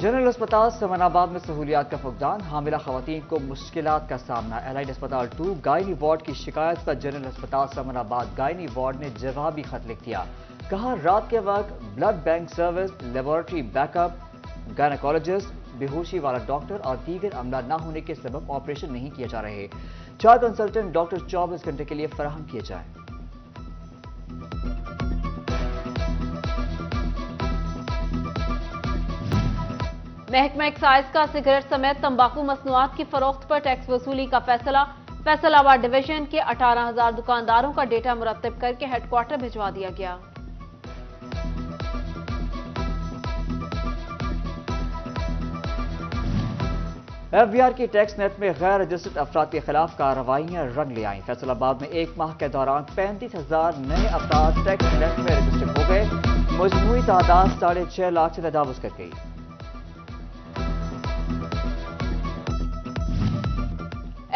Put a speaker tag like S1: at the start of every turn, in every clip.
S1: General अस्पताल समनाबाद में सहूलियात का फुकदान, हामिला खवातीन को मुश्किलात का सामना। एलाइड अस्पताल 2 गायनी वार्ड की शिकायत पर जनरल अस्पताल समनाबाद गायनी वार्ड ने जवाबी खत लिख दिया। कहा रात के वक्त blood bank service, laboratory backup, gynaecologist, बेहोशी वाला डॉक्टर और दीगर अमला न होने के सबब ऑपरेशन नहीं किए जा रहे। 4 कंसल्टेंट डॉक्टर 24 घंटे के लिए फराहम किए जाएं।
S2: महकमा एक्साइज का सिगरेट समेत तंबाकू मसनूआत की फरोख्त पर टैक्स वसूली का फैसला। फैसलाबाद डिवीजन के 18,000 दुकानदारों का डेटा मुरत्तब करके हेडक्वार्टर भिजवा दिया गया।
S1: FBR की टैक्स नेट में गैर रजिस्टर्ड अफराद के खिलाफ कार्रवाइयां रंग ले आईं। फैसलाबाद में एक माह के दौरान 35,000 नए अफराद टैक्स नेट में रजिस्टर्ड हो गए। मजमूई तादाद 6.5 लाख से तजावुज कर गई।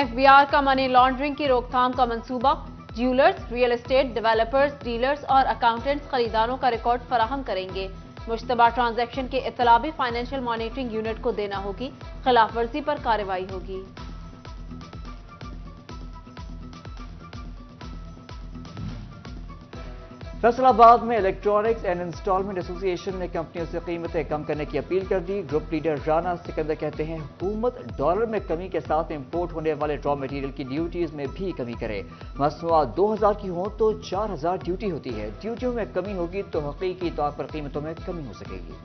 S2: FBR का मनी लॉन्ड्रिंग की रोकथाम का मंसूबा। Jewellers, real estate developers, dealers और अकाउंटेंट्स खरीदारों का रिकॉर्ड फराहम करेंगे। मुश्तबा ट्रांजैक्शन की इत्तला भी फाइनेंशियल मॉनिटरिंग यूनिट को देना होगी। खिलाफ वर्जी पर कार्रवाई होगी।
S1: फैसलाबाद में इलेक्ट्रॉनिक्स एंड इंस्टॉलमेंट एसोसिएशन ने कंपनियों से कीमतें कम करने की अपील कर दी। ग्रुप लीडर राना सिकंदर कहते हैं हुकूमत डॉलर में कमी के साथ इंपोर्ट होने वाले रॉ मटेरियल की ड्यूटीज में भी कमी करे। मसनूआत 2000 की हो तो 4000 ड्यूटी होती है। ड्यूटियों में कमी होगी तो हकीकी तौर पर कीमतों में कमी हो सकेगी।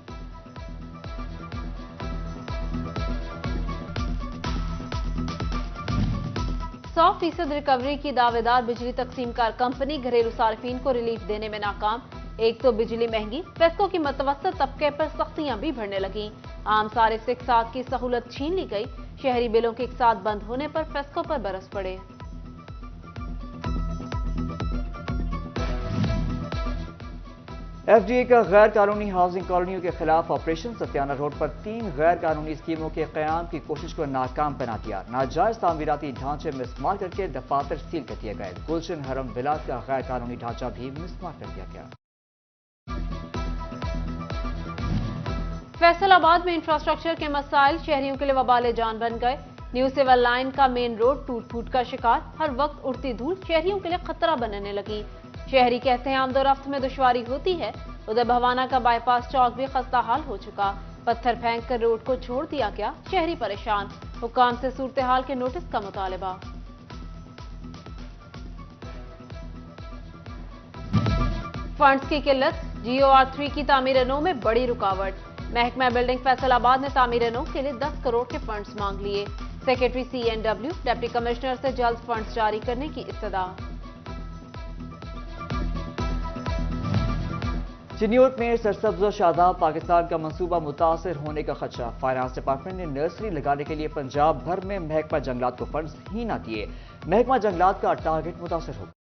S2: 100% रिकवरी की दावेदार बिजली तकसीमकार कंपनी घरेलू सार्फिन को रिलीफ देने में नाकाम। एक तो बिजली महंगी, फेस्को की मतवसत तबके पर सख्तियां भी बढ़ने लगी। आम सारिफ से इकसाद की सहूलत छीन ली गई। शहरी बिलों के इकसाद बंद होने पर फेस्को पर बरस पड़े।
S1: FDA का गैर कानूनी हाउसिंग कॉलोनियों के खिलाफ ऑपरेशन। सत्याना रोड पर 3 गैर कानूनी स्कीमों के क़याम की कोशिश को नाकाम बना दिया। नाजायज तामीराती ढांचे मिसमार करके दफातर सील कर दिए गए। गुलशन हरम विलास का गैर कानूनी ढांचा भी मिसमार कर दिया गया।
S2: फैसलाबाद में इंफ्रास्ट्रक्चर के मसाइल शहरियों के लिए वबाले जान बन गए। न्यू सिविल लाइन का मेन रोड टूट फूट का शिकार। हर वक्त उड़ती धूल शहरियों के लिए खतरा बनने लगी। शहरी कहते हैं आमदोरफ्त में दुश्वारी होती है। उधर भवाना का बाईपास चौक भी खस्ता हाल हो चुका। पत्थर फेंक कर रोड को छोड़ दिया गया। शहरी परेशान। हुकाम से सूरत हाल के नोटिस का मुतालबा। फंड्स की किल्लत। GOR 3 की तामीर-ए-नौ में बड़ी रुकावट। महकमा बिल्डिंग फैसलाबाद ने तामीर-ए-नौ के लिए 10 करोड़ के फंड्स मांग लिए। सेक्रेटरी CNW डिप्टी कमिश्नर से जल्द फंड्स जारी करने की इस्तदा।
S1: चिन्योट में सरसब्ज और शादाब पाकिस्तान का मंसूबा मुतासर होने का खदशा। फाइनेंस डिपार्टमेंट ने नर्सरी लगाने के लिए पंजाब भर में महकमा जंगलात को फंड्स ही न दिए। महकमा जंगलात का टारगेट मुतासर होगा।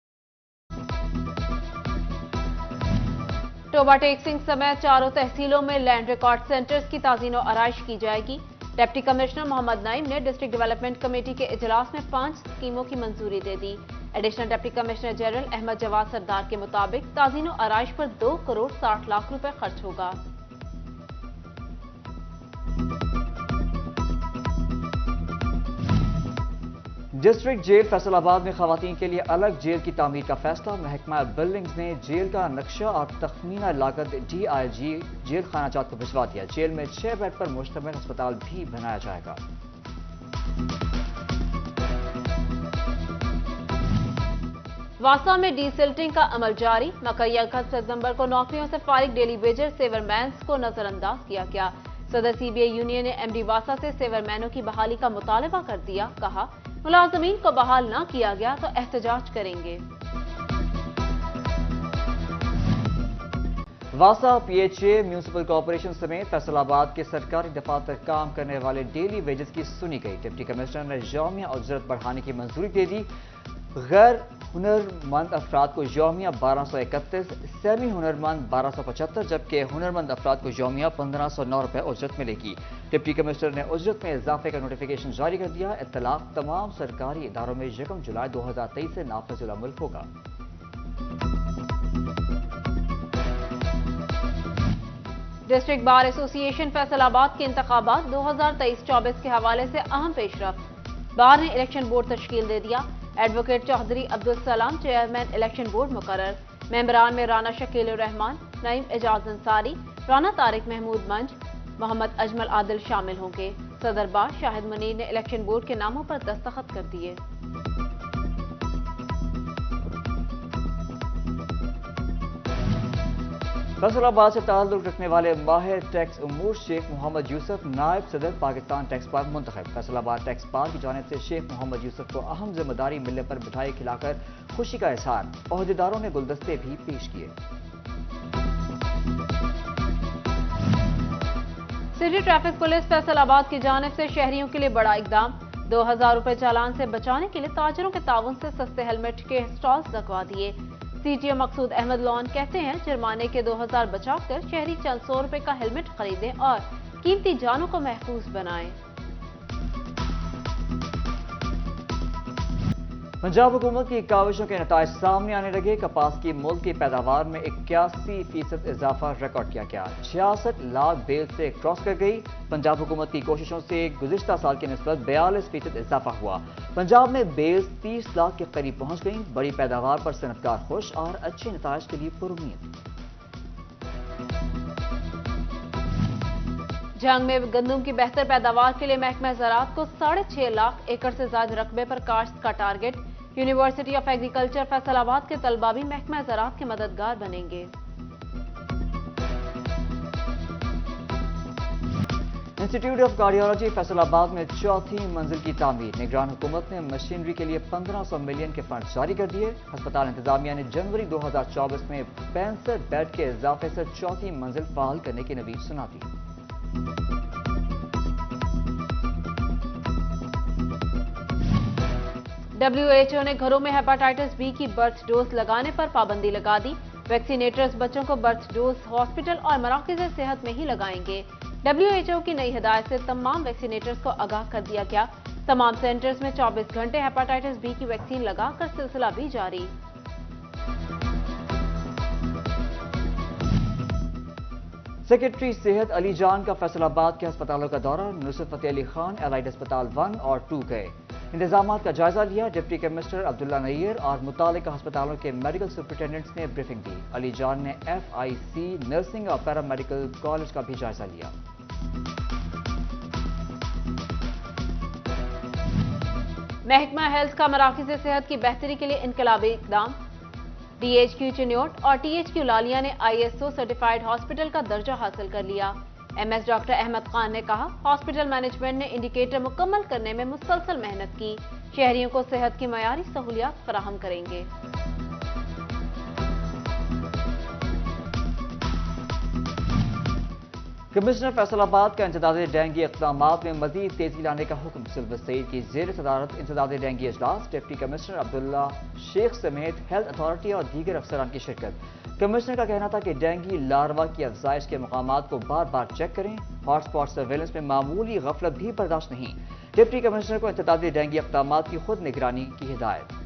S2: टोबा टेक्सिंग समेत 4 तहसीलों में लैंड रिकॉर्ड सेंटर्स की ताज़ीन और आराइश की जाएगी। डिप्टी कमिश्नर मोहम्मद नईम ने डिस्ट्रिक्ट डेवलपमेंट कमेटी के इजलास में 5 स्कीमों की मंजूरी दे दी। Additional deputy commissioner general Ahmad Jawad Sardar के मुताबिक ताज़ीन और आराइश पर 2 करोड़ 60 लाख रुपए खर्च होगा।
S1: डिस्ट्रिक्ट जेल फैसलाबाद में खवातीन के लिए अलग जेल की तामीर का फैसला। महकमा बिल्डिंग्स ने जेल का नक्शा और तखमीना लागत DIG जेल खानाजात को भिजवा दिया। जेल में 6 बेड पर मुश्तमिल अस्पताल भी बनाया जाएगा।
S2: वासा में डीसिल्टिंग का अमल जारी। मकैया 1 सितंबर को नौकरियों से फारिग डेली वेजर सेवरमैन्स को नजरअंदाज किया गया। सदर CBI यूनियन ने MD वासा से सेवरमैनों की बहाली का मुतालबा कर दिया। कहा मुलाजमीन को बहाल न किया गया तो एहतजाज करेंगे।
S1: वासा PHA म्यूनिसिपल कॉर्पोरेशन समेत फैसलाबाद के सरकारी दफातर काम करने वाले डेली वेजेस की सुनी गई। डिप्टी कमिश्नर ने यौमिया उजरत बढ़ाने की मंजूरी दे दी। गैर हुनरमंद अफराद को यौमिया 1231, सेमी हुनरमंद 1275, जबकि हुनरमंद अफराद को यौमिया 1509 रुपये उजरत मिलेगी। डिप्टी कमिश्नर ने उजरत में इजाफे का नोटिफिकेशन जारी कर दिया। इत्तलाक तमाम सरकारी इदारों में 1 जुलाई 2023 से नाफिजुल अमल होगा।
S2: डिस्ट्रिक्ट बार एसोसिएशन फैसलाबाद के इंतखाबात 2023-24 के हवाले से अहम पेशरफ्त। बार ने इलेक्शन बोर्ड तश्कील दे दिया। Advocate Chaudhary Abdul Salam chairman election board मुकर्रर। मेंबरान में राना शकील रहमान, नईम एजाज अंसारी, राना तारिक महमूद मंज, मोहम्मद अजमल आदिल शामिल होंगे। सदर बार शाहिद मुनीर ने इलेक्शन बोर्ड के नामों पर दस्तखत कर दिए।
S1: फैसलाबाद से ताल्लुक रखने वाले माहिर टैक्स उमूर शेख मोहम्मद यूसुफ नायब सदर पाकिस्तान टैक्स बार मुंतखब। फैसलाबाद टैक्स बार की जानिब से शेख मोहम्मद यूसुफ को अहम जिम्मेदारी मिलने पर मिठाई खिलाकर खुशी का इजहार। ओहदेदारों ने गुलदस्ते भी पेश किए।
S2: सिटी ट्रैफिक पुलिस फैसलाबाद की जानिब से शहरियों के लिए बड़ा इकदाम। 2000 रुपए चालान से बचाने के लिए ताजरों के ताउन से सस्ते हेलमेट के स्टॉल्स लगवा दिए। सीटीओ मकसूद अहमद लॉन कहते हैं जुर्माने के 2000 बचाकर शहरी चंद 100 रुपए का हेलमेट खरीदें और कीमती जानों को महफूज बनाएं।
S1: पंजाब हुकूमत की काविशों के नताइज सामने आने लगे। कपास की मुल्क की पैदावार में 81% इजाफा रिकॉर्ड किया गया। 66 लाख बेल से क्रॉस कर गई। पंजाब हुकूमत की कोशिशों से गुज़िश्ता साल की निस्बत 42% इजाफा हुआ। पंजाब में बेल्स 30 लाख के करीब पहुंच गई। बड़ी पैदावार पर सनतकार खुश और अच्छे नताइज के लिए पुरुम्मीद।
S2: जंग में गंदम की बेहतर पैदावार के लिए महकमा ज़राअत को 6.5 लाख एकड़ से ज्यादा रकबे पर काश्त का target. University of agriculture Faisalabad के तलबा भी महकमा ज़राअत के मददगार बनेंगे।
S1: इंस्टीट्यूट ऑफ कार्डियोलॉजी फैसलाबाद में चौथी मंजिल की तामीर। निगरान हुकूमत ने मशीनरी के लिए 1500 मिलियन के फंड जारी कर दिए। अस्पताल इंतजामिया ने जनवरी 2024 में 65 बेड के इजाफे से चौथी मंजिल फाल करने की नवीद सुना दी।
S2: WHO ने घरों में हेपेटाइटिस बी की बर्थ डोज लगाने पर पाबंदी लगा दी। वैक्सीनेटर्स बच्चों को बर्थ डोज हॉस्पिटल और मराकज़ सेहत में ही लगाएंगे। WHO की नई हिदायत से तमाम वैक्सीनेटर्स को आगाह कर दिया गया। तमाम सेंटर्स में 24 घंटे हेपेटाइटिस बी की वैक्सीन लगाकर सिलसिला भी जारी।
S1: सेक्रेटरी सेहत अली जान का फैसलाबाद के अस्पतालों का दौरा। नुसरत फतेह अली खान एलाइड अस्पताल 1 और 2 गए। इंतजामात का जायजा लिया। डिप्टी कमिश्नर अब्दुल्ला नैयर और मुतालिका अस्पतालों के मेडिकल सुपरिटेंडेंट्स ने ब्रीफिंग दी। अली जान ने FIC नर्सिंग और पैरामेडिकल कॉलेज का भी जायजा लिया।
S2: महकमा हेल्थ का मराकज़ सेहत की बेहतरी के लिए इनकलाबी इकदाम। DHQ चिन्योट और THQ लालिया ने ISO सर्टिफाइड हॉस्पिटल का दर्जा हासिल कर लिया। MS डॉक्टर अहमद खान ने कहा हॉस्पिटल मैनेजमेंट ने इंडिकेटर मुकम्मल करने में मुसलसल मेहनत की। शहरियों को सेहत की मयारी सहूलियात फराहम करेंगे।
S1: कमिश्नर फैसलाबाद का इंसदादे डेंगू इक़दामात में मजीद तेजी लाने का हुक्म। सिल्वर सईद की जेर सदारत इंसदादे डेंगू इजलास। डिप्टी कमिश्नर अब्दुल्ला शेख समेत हेल्थ अथॉरिटी और दीगर अफसरान की शिरकत। कमिश्नर का कहना था कि डेंगू लार्वा की अफजाइश के मकामात को बार बार चेक करें। हॉटस्पॉट सर्वेलेंस में मामूली गफलत भी बर्दाश्त नहीं। डिप्टी कमिश्नर को इंसदादे डेंगू इक़दामात की खुद निगरानी की हिदायत।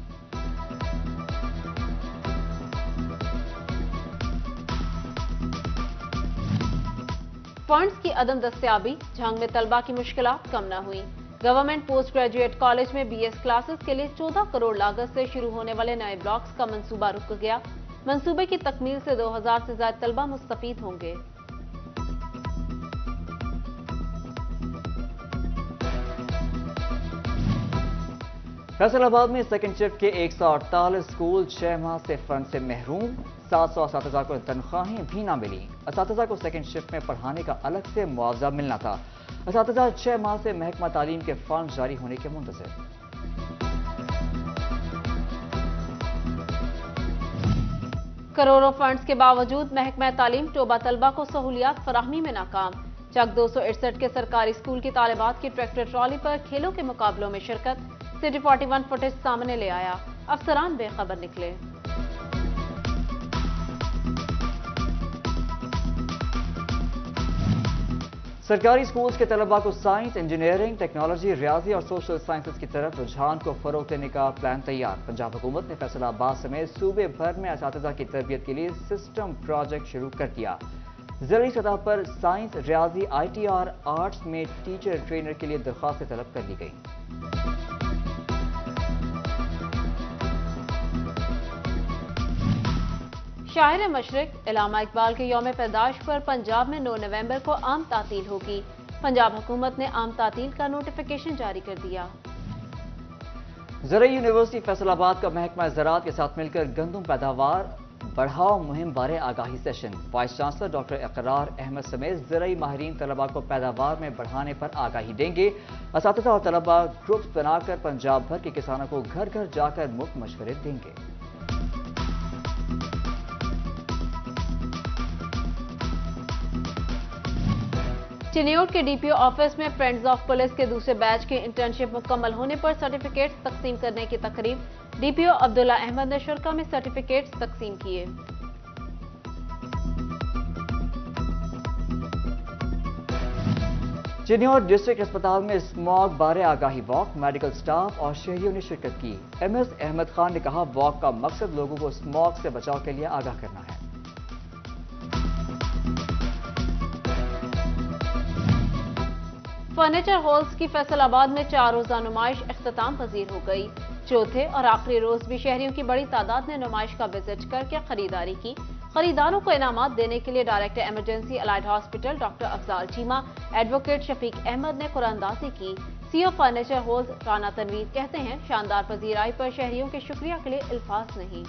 S2: फंड्स की अदम दस्तयाबी। जंग में तलबा की मुश्किलात कम न हुई। गवर्नमेंट पोस्ट ग्रेजुएट कॉलेज में BS क्लासेस के लिए 14 करोड़ लागत से शुरू होने वाले नए ब्लॉक्स का मंसूबा रुक गया। मंसूबे की तकमील से 2000 से ज्यादा तलबा मुस्तफीद होंगे।
S1: फैसलाबाद में सेकंड शिफ्ट के 148 स्कूल 6 माह से फंड से महरूम। 700 असातिज़ा को तनख्वाहें भी ना मिली। असातिज़ा को सेकंड शिफ्ट में पढ़ाने का अलग से मुआवजा मिलना था। असातिज़ा 6 माह से महकमा तालीम के फंड जारी होने के मुंतज़िर।
S2: करोड़ों फंड्स के बावजूद महकमा तालीम टोबा तलबा को सहूलियात फराहमी में नाकाम। चक 261 के सरकारी स्कूल की तालिबात की ट्रैक्टर ट्रॉली पर खेलों के मुकाबलों में शिरकत। सिटी 41 फुटेज सामने ले आया। अफसरान बेखबर निकले।
S1: सरकारी स्कूल्स के तलबा को साइंस, इंजीनियरिंग, टेक्नोलॉजी, रियाजी और सोशल साइंसेज की तरफ रुझान को फरोग देने का प्लान तैयार। पंजाब हुकूमत ने फैसलाबाद समेत सूबे भर में असातिज़ा की तरबियत के लिए सिस्टम प्रोजेक्ट शुरू कर दिया। زرعی سطح پر سائنس، ریاضی، آئی ٹی اور آرٹس میں ٹیچر ٹرینر کے لیے درخواستیں طلب کر لی گئیں۔
S2: شاعر مشرق علامہ اقبال کے یوم پیدائش پر پنجاب میں 9 نومبر کو عام تعطیل ہوگی۔ پنجاب حکومت نے عام تعطیل کا نوٹیفیکیشن جاری کر دیا۔
S1: زرعی یونیورسٹی فیصل آباد کا محکمہ زراعت کے ساتھ مل کر گندم پیداوار بڑھاؤ مہم بارے آگاہی سیشن۔ وائس چانسلر ڈاکٹر اقرار احمد سمیت زرعی ماہرین طلباء کو پیداوار میں بڑھانے پر آگاہی دیں گے۔ اساتذہ اور طلباء گروپس بنا کر پنجاب بھر کے کسانوں کو گھر گھر جا کر مفت مشورے دیں گے۔
S2: چنیوٹ کے ڈی پی او آفس میں فرینڈز آف پولیس کے دوسرے بیچ کے انٹرنشپ مکمل ہونے پر سرٹیفکیٹس تقسیم کرنے کی تقریب۔ ڈی پی او عبداللہ احمد نے شرکا میں سرٹیفکیٹس تقسیم کیے۔
S1: چنیوٹ ڈسٹرکٹ اسپتال میں اسموگ بارے آگاہی واک، میڈیکل سٹاف اور شہریوں نے شرکت کی۔ ایم ایس احمد خان نے کہا واک کا مقصد لوگوں کو اسموگ سے بچاؤ کے لیے آگاہ کرنا ہے۔
S2: فرنیچر ہالز کی فیصل آباد میں 4 روزہ نمائش اختتام پذیر ہو گئی۔ چوتھے اور آخری روز بھی شہریوں کی بڑی تعداد نے نمائش کا وزٹ کر کے خریداری کی۔ خریداروں کو انعامات دینے کے لیے director emergency allied hospital doctor Afzal Cheema, advocate Shafiq Ahmad نے قرآن دازی کی۔ C O furniture halls Rana Tanveer کہتے ہیں شاندار پذیرائی پر شہریوں کے شکریہ کے لیے الفاظ نہیں۔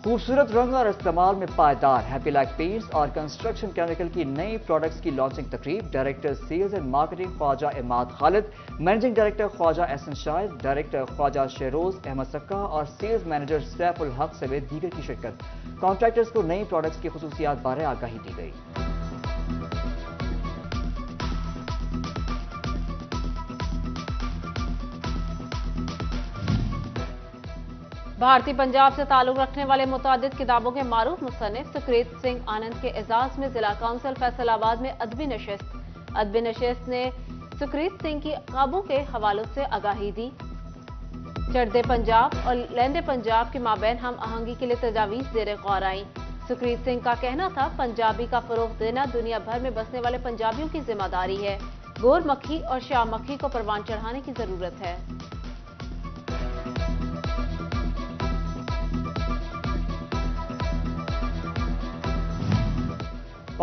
S1: خوبصورت رنگ اور استعمال میں پائیدار ہیپی لائف پینٹس اور کنسٹرکشن کیمیکل کی نئی پروڈکٹس کی لانچنگ تقریب۔ Director sales and marketing Khawaja Imad Khalid, managing director Khawaja Ahsan Shahid, director Khawaja Sheroz Ahmad سکا اور سیلز مینیجر سیف الحق سمیت دیگر کی شرکت۔ کانٹریکٹرز کو نئی پروڈکٹس کی خصوصیات بارے آگاہی دی گئی۔
S2: بھارتی پنجاب سے تعلق رکھنے والے متعدد کتابوں کے معروف مصنف سکریت سنگھ آنند کے اعزاز میں ضلع کونسل فیصل آباد میں ادبی نشست نے سکریت سنگھ کی خوابوں کے حوالوں سے آگاہی دی۔ چڑھتے پنجاب اور لہندے پنجاب کے مابین ہم آہنگی کے لیے تجاویز زیر غور آئیں۔ سکریت سنگھ کا کہنا تھا پنجابی کا فروغ دینا دنیا بھر میں بسنے والے پنجابیوں کی ذمہ داری ہے۔ گور مکھی اور شاہ مکھی کو پروان چڑھانے کی ضرورت ہے۔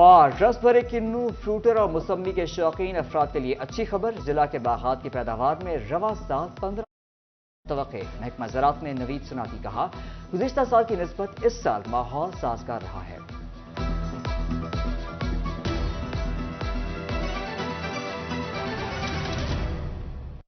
S1: اور رس بھرے کنو، فروٹر اور موسمی کے شوقین افراد کے لیے اچھی خبر، ضلع کے باغات کی پیداوار میں رواں سال 15 متوقع۔ محکمہ زراعت نے نوید صنعتی کہا گزشتہ سال کی نسبت اس سال ماحول سازگار رہا ہے۔